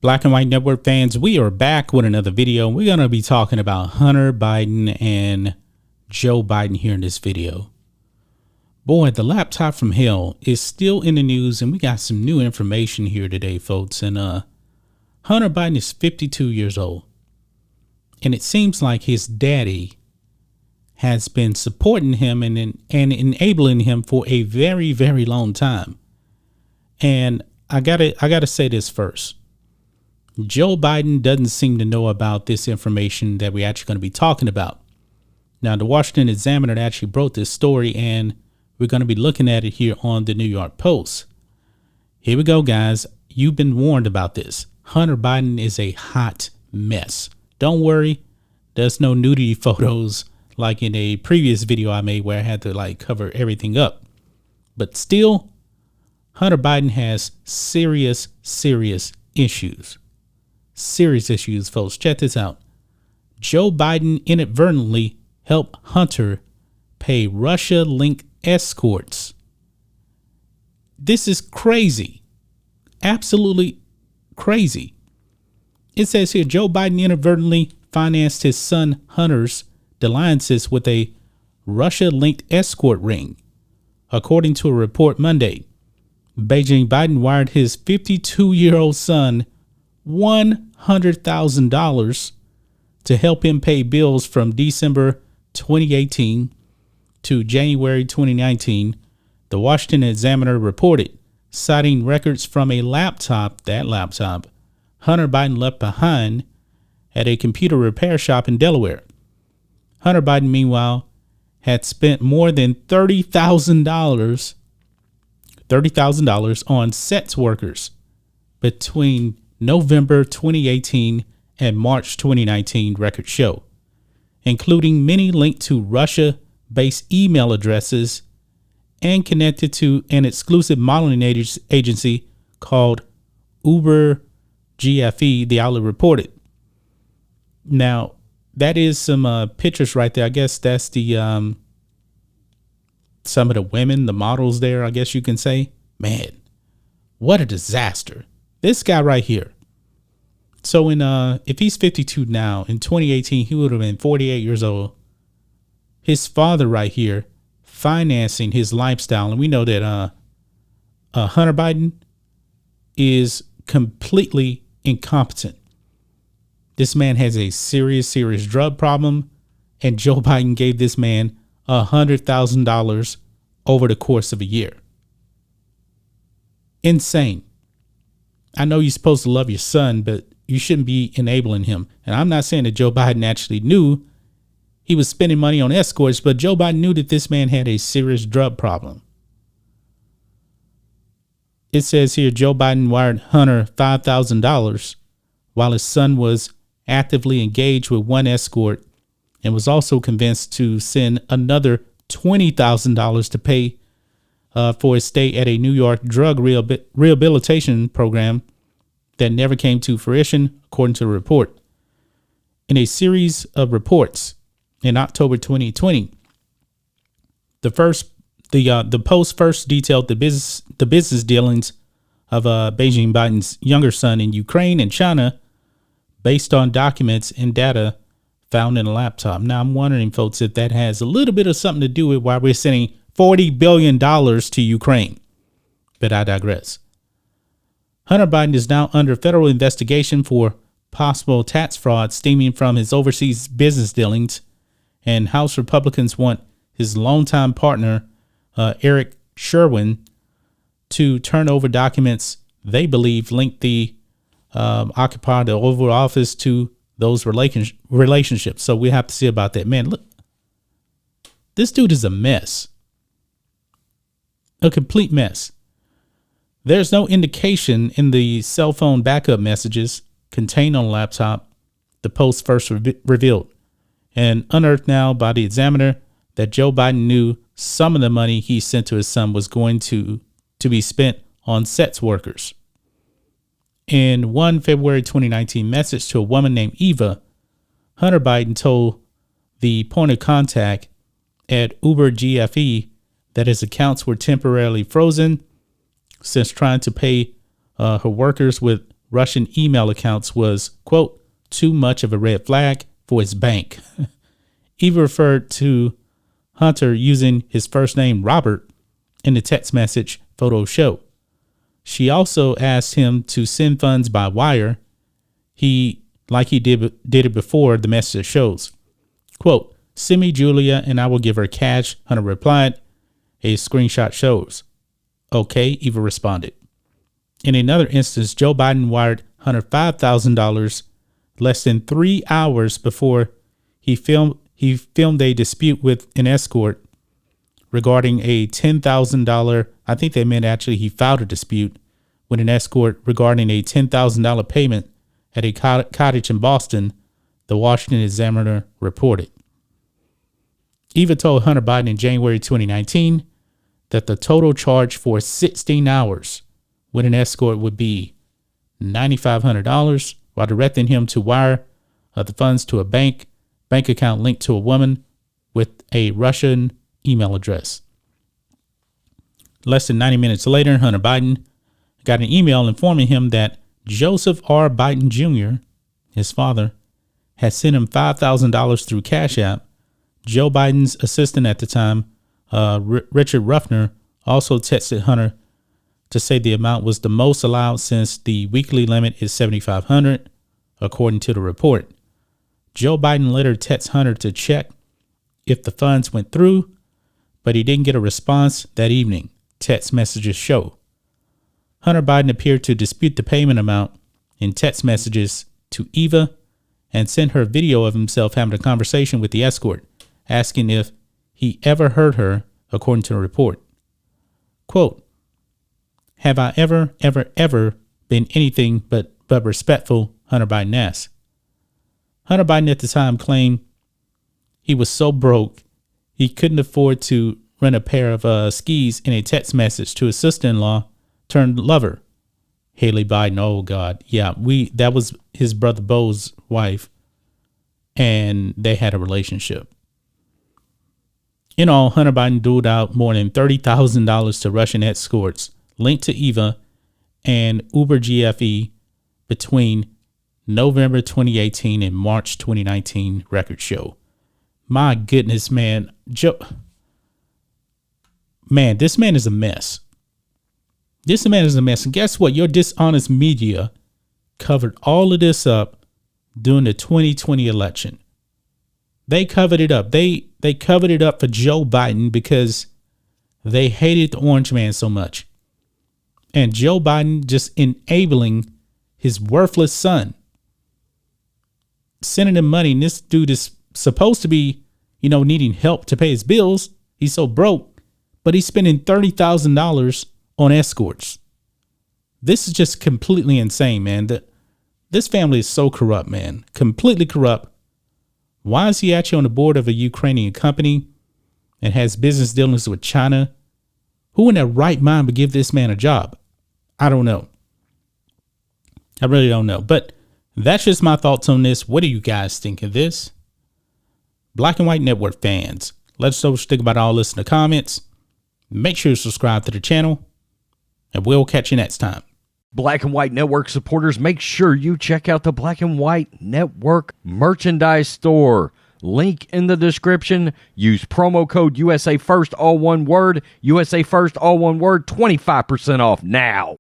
Black and White Network fans, we are back with another video. We're going to be talking about Hunter Biden and Joe Biden here in this video. Boy, the laptop from hell is still in the news, and we got some new information here today, folks. And Hunter Biden is 52 years old, and it seems like his daddy has been supporting him and enabling him for a very, very long time. And I gotta say this first. Joe Biden doesn't seem to know about this information that we're actually going to be talking about. Now, the Washington Examiner actually broke this story, and we're going to be looking at it here on the New York Post. Here we go, guys. You've been warned about this. Hunter Biden is a hot mess. Don't worry. There's no nudity photos like in a previous video I made where I had to cover everything up. But still, Hunter Biden has serious issues. Serious issues, folks. Check this out. Joe Biden inadvertently helped Hunter pay Russia-linked escorts. This is crazy. Absolutely crazy. It says here, Joe Biden inadvertently financed his son Hunter's dalliances with a Russia-linked escort ring. According to a report Monday, Beijing Biden wired his 52-year-old son $100,000 to help him pay bills from December 2018 to January 2019, the Washington Examiner reported, citing records from a laptop Hunter Biden left behind at a computer repair shop in Delaware. Hunter Biden, meanwhile, had spent more than $30,000 on sex workers between November 2018 and March 2019, records show, including many linked to Russia-based email addresses and connected to an exclusive modeling agency called Uber GFE, the outlet reported. Now, that is some pictures right there. I guess that's the some of the women, the models there, I guess you can say. Man, what a disaster. This guy right here. So if he's 52 now, in 2018, he would have been 48 years old. His father right here financing his lifestyle. And we know that Hunter Biden is completely incompetent. This man has a serious drug problem. And Joe Biden gave this man $100,000 over the course of a year. Insane. I know you're supposed to love your son, but you shouldn't be enabling him. And I'm not saying that Joe Biden actually knew he was spending money on escorts, but Joe Biden knew that this man had a serious drug problem. It says here, Joe Biden wired Hunter $5,000 while his son was actively engaged with one escort and was also convinced to send another $20,000 to pay for his stay at a New York drug rehabilitation program that never came to fruition, according to the report. In a series of reports in October 2020, the Post first detailed the business dealings of Beijing Biden's younger son in Ukraine and China, based on documents and data found in a laptop. Now, I'm wondering, folks, if that has a little bit of something to do with why we're sending $40 billion to Ukraine. But I digress. Hunter Biden is now under federal investigation for possible tax fraud stemming from his overseas business dealings, and House Republicans want his longtime partner, Eric Sherwin, to turn over documents they believe linked the Occupy the Oval Office to those relationships. So we have to see about that. Man, look, this dude is a mess. A complete mess. There's no indication in the cell phone backup messages contained on the laptop, the Post first revealed, and unearthed now by the Examiner, that Joe Biden knew some of the money he sent to his son was going to be spent on sex workers. In one February 2019 message to a woman named Eva, Hunter Biden told the point of contact at Uber GFE that his accounts were temporarily frozen since trying to pay her workers with Russian email accounts was, quote, too much of a red flag for his bank. Eva referred to Hunter using his first name, Robert, in the text message photos show. She also asked him to send funds by wire. He did it before, the message shows. Quote, send me Julia and I will give her cash, Hunter replied. A screenshot shows. Okay, Eva responded. In another instance, Joe Biden wired Hunter $5,000 less than 3 hours before he filmed a dispute with an escort regarding a $10,000. I think they meant actually he filed a dispute with an escort regarding a $10,000 payment at a cottage in Boston, the Washington Examiner reported. Eva told Hunter Biden in January 2019 that the total charge for 16 hours with an escort would be $9,500, while directing him to wire the funds to a bank account linked to a woman with a Russian email address. Less than 90 minutes later, Hunter Biden got an email informing him that Joseph R. Biden Jr., his father, had sent him $5,000 through Cash App. Joe Biden's assistant at the time, Richard Ruffner, also texted Hunter to say the amount was the most allowed since the weekly limit is $7,500, according to the report. Joe Biden later texted Hunter to check if the funds went through, but he didn't get a response that evening, text messages show. Hunter Biden appeared to dispute the payment amount in text messages to Eva and sent her video of himself having a conversation with the escort, asking if he ever heard her, according to the report. Quote, have I ever been anything but respectful, Hunter Biden asked. Hunter Biden at the time claimed he was so broke he couldn't afford to rent a pair of skis in a text message to his sister-in-law turned lover, Haley Biden. Oh God. Yeah, that was his brother Bo's wife, and they had a relationship. In all, Hunter Biden doled out more than $30,000 to Russian escorts linked to Eva and Uber GFE between November 2018 and March 2019, record show. My goodness, man. This man is a mess. This man is a mess. And guess what? Your dishonest media covered all of this up during the 2020 election. They covered it up. They covered it up for Joe Biden because they hated the orange man so much. And Joe Biden just enabling his worthless son, sending him money. And this dude is supposed to be, needing help to pay his bills. He's so broke, but he's spending $30,000 on escorts. This is just completely insane, man. This family is so corrupt, man. Completely corrupt. Why is he actually on the board of a Ukrainian company and has business dealings with China? Who in their right mind would give this man a job? I don't know. I really don't know. But that's just my thoughts on this. What do you guys think of this? Black and White Network fans, let us know what you think about all this in the comments. Make sure you subscribe to the channel, and we'll catch you next time. Black and White Network supporters, make sure you check out the Black and White Network merchandise store. Link in the description. Use promo code USA First, all one word. USA First, all one word. 25% off now.